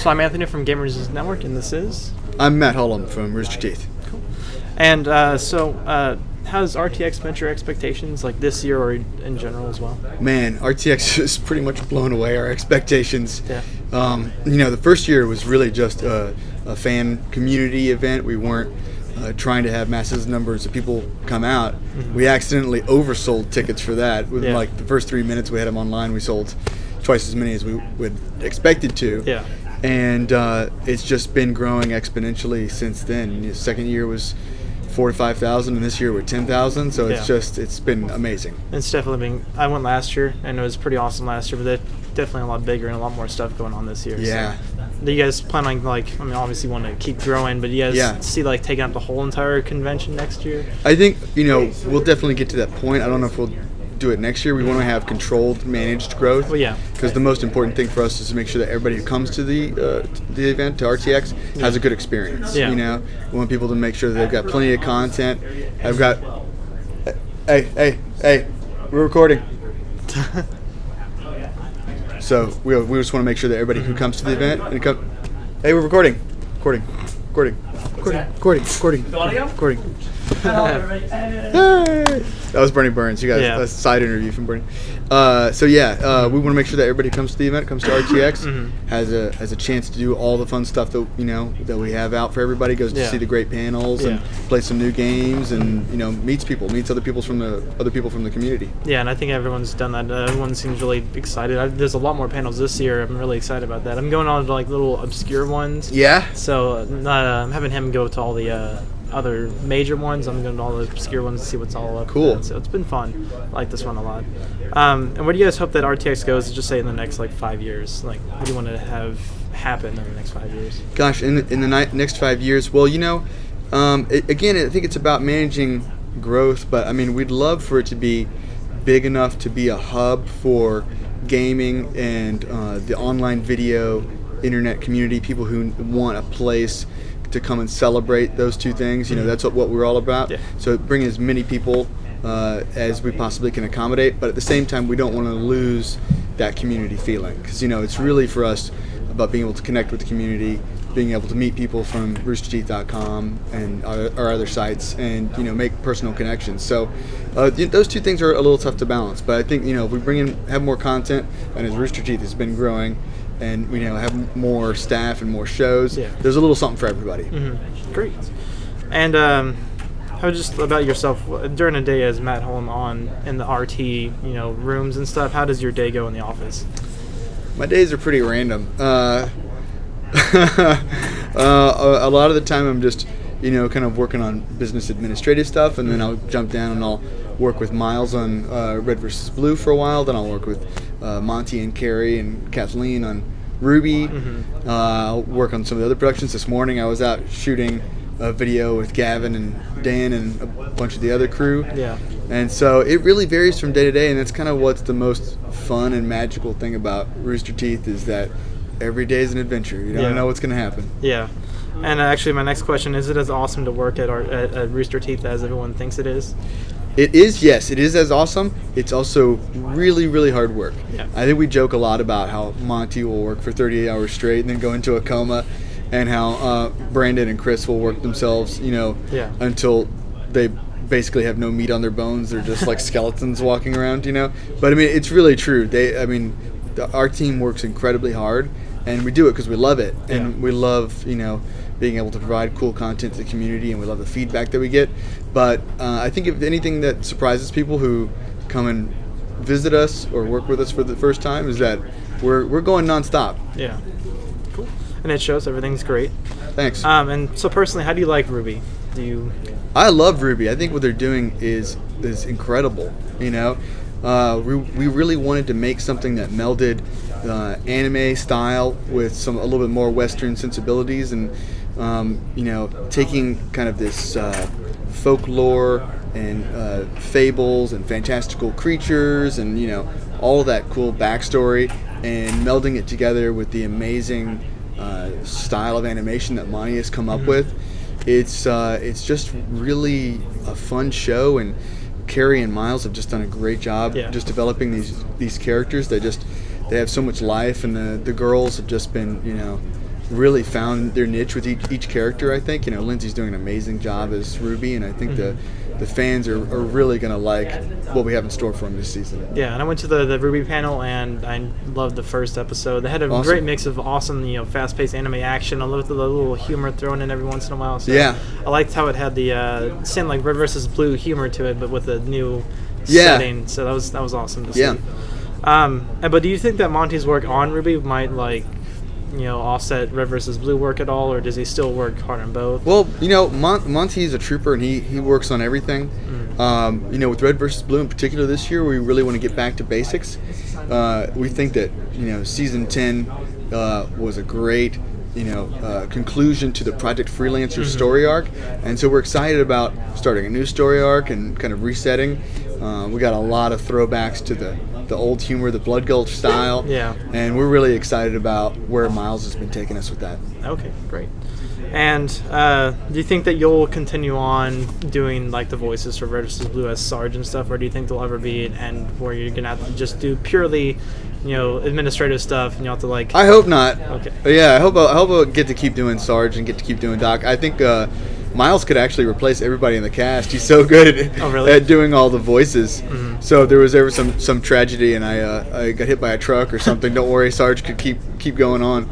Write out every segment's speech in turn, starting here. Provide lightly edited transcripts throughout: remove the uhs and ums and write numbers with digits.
So I'm Anthony from Gamers Network, and this is... I'm Matt Hullum from Rooster Teeth. Cool. And how does RTX met your expectations, like this year or in general as well? Man, RTX has pretty much blown away our expectations. Yeah. The first year was really just a fan community event. We weren't trying to have massive numbers of people come out. Mm-hmm. We accidentally oversold tickets for that. Within like the first 3 minutes we had them online, we sold twice as many as we would expected to. Yeah. And it's just been growing exponentially since then. The second year was 4,000 to 5,000, and this year we're 10,000. So it's been amazing. It's definitely been. I went last year, and it was pretty awesome last year. But they're definitely a lot bigger and a lot more stuff going on this year. Yeah. So, do you guys plan on obviously want to keep growing, but do you guys see taking up the whole entire convention next year? I think we'll definitely get to that point. I don't know if we'll do it next year. We want to have controlled, managed growth. Well, yeah. Because the most important thing for us is to make sure that everybody who comes to the event, to RTX, has a good experience. Yeah. We want people to make sure that they've got plenty of content. I've got. Hey, we're recording. So we just want to make sure that everybody who comes to the event hey, we're recording. Recording. That was Bernie Burns. You guys, a side interview from Bernie. We want to make sure that everybody who comes to the event, comes to RTX, has a chance to do all the fun stuff that that we have out for everybody. Goes to see the great panels and play some new games, and meets other people from the community. Yeah, and I think everyone's done that. Everyone seems really excited. There's a lot more panels this year. I'm really excited about that. I'm going on to little obscure ones. Yeah. So I'm having him go to all the other major ones. I'm going to all the obscure ones to see what's all up. Cool. So it's been fun. I like this one a lot. And where do you guys hope that RTX goes? Just say in the next 5 years. What do you want to have happen in the next 5 years? Gosh, in the next 5 years, well, again, I think it's about managing growth. But we'd love for it to be big enough to be a hub for gaming and the online video internet community. People who want a place to come and celebrate those two things. That's what we're all about. Yeah. So bring as many people as we possibly can accommodate, but at the same time we don't want to lose that community feeling, because it's really for us about being able to connect with the community, being able to meet people from roosterteeth.com and our other sites, and make personal connections. So those two things are a little tough to balance, but I think if we have more content, and as Rooster Teeth has been growing, and we have more staff and more shows, there's a little something for everybody. Mm-hmm. Great. And how just about yourself during a day as Matt Hullum in the RT rooms and stuff? How does your day go in the office? My days are pretty random. A lot of the time I'm just kind of working on business administrative stuff, and then I'll jump down and I'll work with Miles on Red vs. Blue for a while. Then I'll work with Monty and Carrie and Kathleen on Ruby. Mm-hmm. I'll work on some of the other productions. This morning I was out shooting a video with Gavin and Dan and a bunch of the other crew. Yeah. And so it really varies from day to day, and that's kind of what's the most fun and magical thing about Rooster Teeth, is that every day is an adventure. You don't know what's going to happen. Yeah. And actually, my next question, is it as awesome to work at Rooster Teeth as everyone thinks it is? It is, yes. It is as awesome. It's also really, really hard work. Yeah. I think we joke a lot about how Monty will work for 38 hours straight and then go into a coma, and how Brandon and Chris will work themselves, until they basically have no meat on their bones. They're just like skeletons walking around, But, it's really true. Our team works incredibly hard, and we do it because we love it. And we love, being able to provide cool content to the community, and we love the feedback that we get. But I think if anything that surprises people who come and visit us or work with us for the first time is that we're going nonstop. Yeah. Cool. And it shows. Everything's great. Thanks. And so personally, how do you like Ruby? I love Ruby. I think what they're doing is incredible. We really wanted to make something that melded anime style with a little bit more Western sensibilities, and taking kind of this folklore and fables and fantastical creatures and all of that cool backstory, and melding it together with the amazing style of animation that Monty has come up with. It's just really a fun show, and Carrie and Miles have just done a great job just developing these characters. They have so much life, and the girls have just been really found their niche with each character. I think Lindsay's doing an amazing job as Ruby, and I think the fans are really going to like what we have in store for them this season. Yeah, and I went to the Ruby panel, and I loved the first episode. They had a Awesome. great mix of awesome, fast-paced anime action. I loved the little humor thrown in every once in a while. So Yeah. I liked how it had the same like Red versus Blue humor to it, but with a new Yeah. setting. So that was awesome to see. Yeah. But do you think that Monty's work on Ruby might offset Red versus Blue work at all, or does he still work hard on both? Well, Monty's a trooper, and he works on everything. With Red versus Blue in particular this year, we really want to get back to basics. We think that season 10 was a great conclusion to the Project Freelancer story arc, and so we're excited about starting a new story arc and kind of resetting. We got a lot of throwbacks to the old humor, the Blood Gulch style, and we're really excited about where Miles has been taking us with that. Okay, great. And do you think that you'll continue on doing like the voices for Red vs. Blue as Sarge and stuff, or do you think there'll ever be an end where you're gonna have to just do purely, administrative stuff, and you have to like? I hope not. Okay. Yeah, I hope I'll get to keep doing Sarge and get to keep doing Doc. I think Miles could actually replace everybody in the cast. He's so good at doing all the voices. So if there was ever some tragedy and I got hit by a truck or something, don't worry, Sarge could keep going on.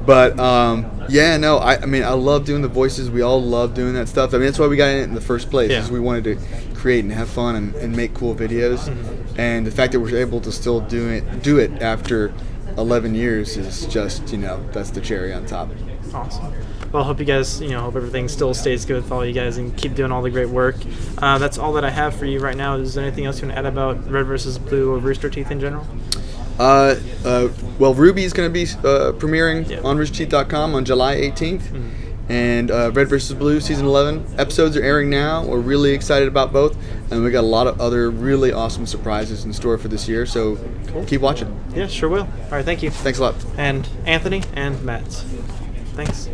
But I love doing the voices. We all love doing that stuff. I mean, that's why we got in it in the first place. Is we wanted to create and have fun and make cool videos. And the fact that we're able to still do it after 11 years is just that's the cherry on top. Awesome. Well, I hope you guys, hope everything still stays good with all you guys and keep doing all the great work. That's all that I have for you right now. Is there anything else you want to add about Red vs. Blue or Rooster Teeth in general? Well, Ruby's going to be premiering on roosterteeth.com on July 18th. And Red vs. Blue Season 11 episodes are airing now. We're really excited about both. And we got a lot of other really awesome surprises in store for this year. So keep watching. Yeah, sure will. All right, thank you. Thanks a lot. And Anthony and Matt. Thanks.